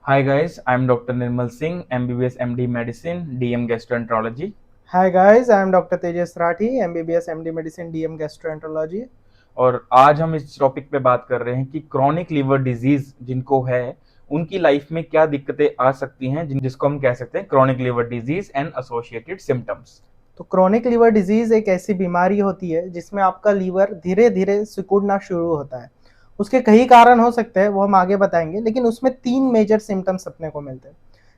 Hi guys, I'm Dr. Nirmal Singh, MBBS MD Medicine, DM Gastroenterology. Hi guys, I am Dr. Tejas Rathi, MBBS MD Medicine, DM Gastroenterology. और आज हम इस topic पे बात कर रहे हैं कि क्रॉनिक लिवर डिजीज जिनको है उनकी लाइफ में क्या दिक्कतें आ सकती हैं जिसको हम कह सकते हैं chronic liver disease and associated symptoms. तो क्रॉनिक लीवर डिजीज एक ऐसी बीमारी होती है जिसमें आपका लीवर धीरे धीरे सिकुड़ना शुरू होता है। उसके कई कारण हो सकते हैं, वो हम आगे बताएंगे, लेकिन उसमें 3 मेजर सिम्टम्स अपने को मिलते हैं,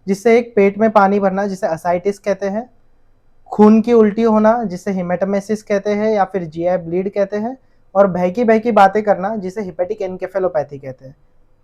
जिससे एक पेट में पानी भरना जिसे असाइटिस कहते हैं, खून की उल्टी होना जिसे हिमेटमेसिस कहते हैं या फिर जीआई ब्लीड कहते हैं, और बहकी बहकी बातें करना जिसे हिपेटिक एनकेफेलोपैथी कहते हैं।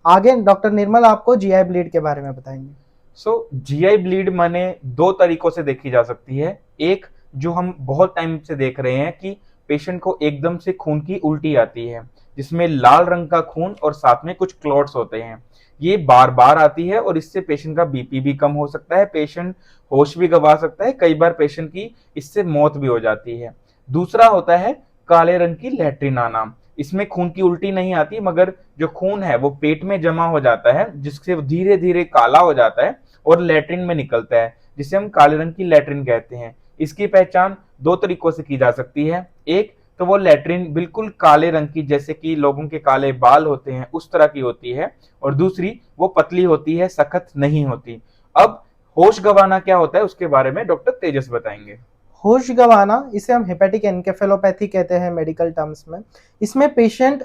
आगे डॉक्टर निर्मल आपको जीआई ब्लीड के बारे में बताएंगे। जीआई ब्लीड माने दो तरीकों से देखी जा सकती है। एक जो हम बहुत टाइम से देख रहे हैं कि पेशेंट को एकदम से खून की उल्टी आती है जिसमें लाल रंग का खून और साथ में कुछ क्लॉट्स होते हैं। ये बार बार आती है और इससे पेशेंट का बीपी भी कम हो सकता है, पेशेंट होश भी गंवा सकता है, कई बार पेशेंट की इससे मौत भी हो जाती है। दूसरा होता है काले रंग की लैट्रिन आना। इसमें खून की उल्टी नहीं आती मगर जो खून है वो पेट में जमा हो जाता है जिससे धीरे धीरे काला हो जाता है और लैट्रिन में निकलता है जिसे हम काले रंग की लैट्रिन कहते हैं। इसकी पहचान दो तरीकों से की जा सकती है। एक तो वो लैट्रिन बिल्कुल काले रंग की, जैसे कि लोगों के काले बाल होते हैं उस तरह की होती है, और दूसरी वो पतली होती है, सख्त नहीं होती। अब होश गंवाना क्या होता है उसके बारे में डॉक्टर तेजस बताएंगे। होश गंवाना इसे हम हेपेटिक एनकेफेलोपैथी कहते हैं मेडिकल टर्म्स में। इसमें पेशेंट,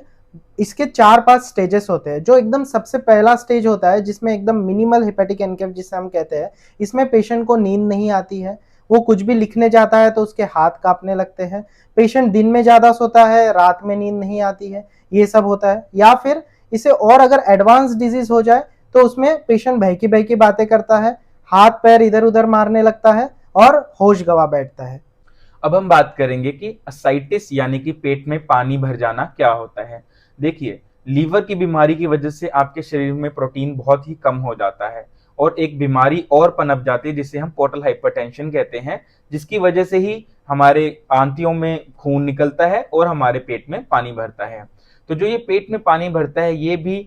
इसके 4-5 स्टेजेस होते हैं। जो एकदम सबसे पहला स्टेज होता है जिसमें एकदम मिनिमल हेपेटिक एनकेफ जिसे हम कहते हैं, इसमें पेशेंट को नींद नहीं आती है। वो कुछ भी लिखने जाता है तो उसके हाथ कांपने लगते हैं। पेशेंट दिन में ज़्यादा सोता है, रात में नींद नहीं आती है, ये सब होता है। या फिर इसे और अगर एडवांस डिजीज हो जाए तो उसमें पेशेंट बहकी बहकी बातें करता है, हाथ पैर इधर उधर मारने लगता है और होश गवा बैठता है। अब हम बात करेंगे कि असाइटिस यानी कि पेट में पानी भर जाना क्या होता है। देखिए, लीवर की बीमारी की वजह से आपके शरीर में प्रोटीन बहुत ही कम हो जाता है और एक बीमारी और पनप जाती है जिसे हम पोर्टल हाइपरटेंशन कहते हैं, जिसकी वजह से ही हमारे आंतियों में खून निकलता है और हमारे पेट में पानी भरता है। तो जो ये पेट में पानी भरता है ये भी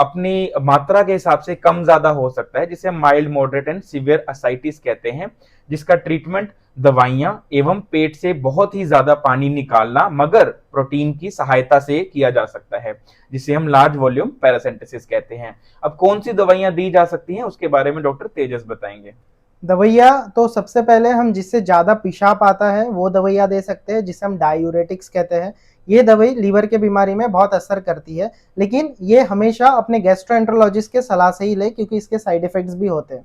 अपनी मात्रा के हिसाब से कम ज्यादा हो सकता है, जिसे हम mild moderate and severe ascites कहते हैं, जिसका ट्रीटमेंट दवाइयां एवं पेट से बहुत ही ज्यादा पानी निकालना मगर प्रोटीन की सहायता से किया जा सकता है, जिसे हम लार्ज वॉल्यूम पैरासिंथेसिस कहते हैं। अब कौन सी दवाइयां दी जा सकती हैं उसके बारे में डॉक्टर तेजस बताएंगे। दवाइयाँ तो सबसे पहले हम जिससे ज़्यादा पेशाब आता है वो दवाइयाँ दे सकते हैं, जिसे हम डायूरेटिक्स कहते हैं। ये दवाई लीवर के बीमारी में बहुत असर करती है, लेकिन ये हमेशा अपने गैस्ट्रोएंटरोलॉजिस्ट के सलाह से ही ले, क्योंकि इसके साइड इफेक्ट्स भी होते हैं।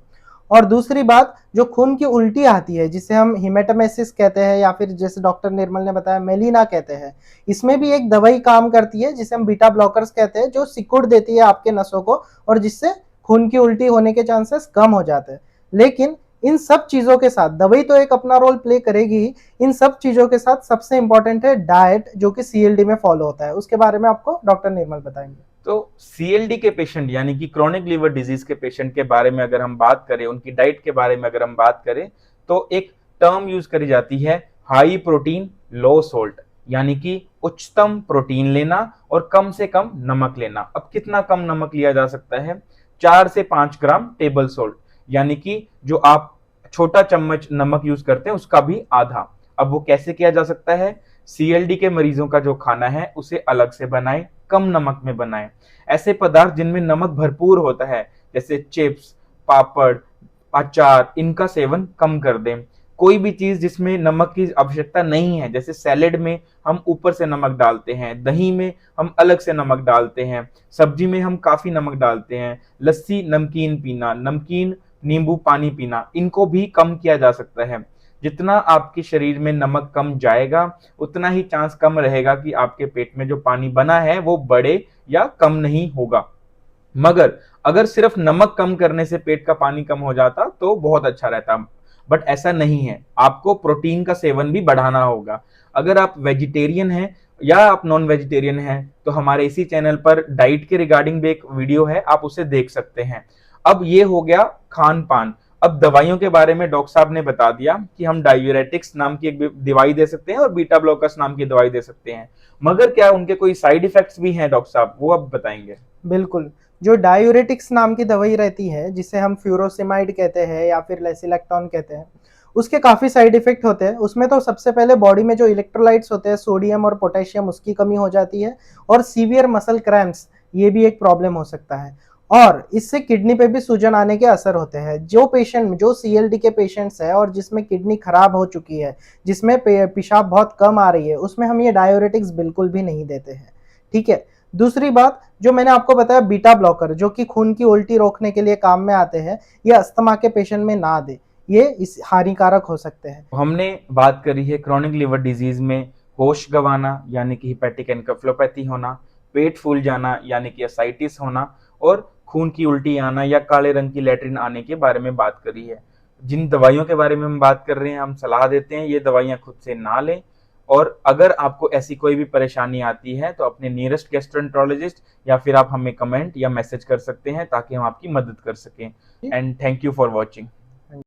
और दूसरी बात, जो खून की उल्टी आती है जिसे हम हिमेटमेसिस कहते हैं या फिर जैसे डॉक्टर निर्मल ने बताया मेलिना कहते हैं, इसमें भी एक दवाई काम करती है जिसे हम बीटा ब्लॉकर्स कहते हैं, जो सिकुड़ देती है आपके नसों को और जिससे खून की उल्टी होने के चांसेस कम हो जाते हैं। लेकिन इन सब चीजों के साथ दवाई तो एक अपना रोल प्ले करेगी ही, इन सब चीजों के साथ सबसे इंपॉर्टेंट है डाइट, जो कि सीएलडी में फॉलो होता है। उसके बारे में आपको डॉक्टर निर्मल बताएंगे। तो सीएलडी के पेशेंट यानी कि क्रॉनिक लिवर डिजीज के पेशेंट के बारे में अगर हम बात करें, उनकी डाइट के बारे में अगर हम बात करें, तो एक टर्म यूज करी जाती है हाई प्रोटीन लो सोल्ट, यानी कि उच्चतम प्रोटीन लेना और कम से कम नमक लेना। अब कितना कम नमक लिया जा सकता है? 4 से 5 ग्राम टेबल सोल्ट, यानी कि जो आप छोटा चम्मच नमक यूज करते हैं उसका भी आधा। अब वो कैसे किया जा सकता है? सीएलडी के मरीजों का जो खाना है उसे अलग से बनाएं, कम नमक में बनाएं। ऐसे पदार्थ जिनमें नमक भरपूर होता है जैसे चिप्स, पापड़, अचार, इनका सेवन कम कर दें। कोई भी चीज जिसमें नमक की आवश्यकता नहीं है, जैसे सैलेड में हम ऊपर से नमक डालते हैं, दही में हम अलग से नमक डालते हैं, सब्जी में हम काफी नमक डालते हैं, लस्सी नमकीन पीना, नमकीन नींबू पानी पीना, इनको भी कम किया जा सकता है। जितना आपके शरीर में नमक कम जाएगा उतना ही चांस कम रहेगा कि आपके पेट में जो पानी बना है वो बढ़े या कम नहीं होगा। मगर अगर सिर्फ नमक कम करने से पेट का पानी कम हो जाता तो बहुत अच्छा रहता, बट ऐसा नहीं है। आपको प्रोटीन का सेवन भी बढ़ाना होगा। अगर आप वेजिटेरियन हैं या आप नॉन वेजिटेरियन हैं तो हमारे इसी चैनल पर डाइट के रिगार्डिंग भी एक वीडियो है, आप उसे देख सकते हैं। अब ये हो गया खान पान। अब दवाइयों के बारे में डॉक्टर साहब ने बता दिया कि हम डायूरेटिक्स नाम की एक दवाई दे सकते हैं और बीटा ब्लॉकर्स नाम की दवाई दे सकते हैं, मगर क्या उनके कोई साइड इफेक्ट्स भी हैं डॉक्टर साहब? वो अब बताएंगे। बिल्कुल। जो डायूरेटिक्स नाम की दवाई रहती है, जिसे हम फ्यूरोसिमाइड कहते हैं या फिर लेसिलेक्टोन कहते हैं, उसके काफ़ी साइड इफ़ेक्ट होते हैं। उसमें तो सबसे पहले बॉडी में जो इलेक्ट्रोलाइट्स होते हैं, सोडियम और पोटेशियम, उसकी कमी हो जाती है और सीवियर मसल क्रैम्प्स, ये भी एक प्रॉब्लम हो सकता है। और इससे किडनी पे भी सूजन आने के असर होते हैं। जो सीएलडी के पेशेंट्स है और जिसमें किडनी खराब हो चुकी है, जिसमें पेशाब बहुत कम आ रही है, उसमें हम ये डायूरेटिक्स बिल्कुल भी नहीं देते हैं। ठीक है। दूसरी बात, जो मैंने आपको बताया बीटा ब्लॉकर, जो कि खून की उल्टी रोकने के लिए काम में आते हैं, ये अस्थमा के पेशेंट में ना दे, ये इस हानिकारक हो सकते हैं। हमने बात करी है क्रॉनिक लिवर डिजीज में होश गंवाना यानी कि हिपैटिक एनकेफेलोपैथी होना, पेट फूल जाना यानी कि एसाइटिस होना, और खून की उल्टी आना या काले रंग की लैट्रिन आने के बारे में बात करी है। जिन दवाइयों के बारे में हम बात कर रहे हैं, हम सलाह देते हैं ये दवाइयां खुद से ना लें। और अगर आपको ऐसी कोई भी परेशानी आती है तो अपने नियरेस्ट गैस्ट्रोएंटरोलॉजिस्ट या फिर आप हमें कमेंट या मैसेज कर सकते हैं ताकि हम आपकी मदद कर सकें। And thank you for watching.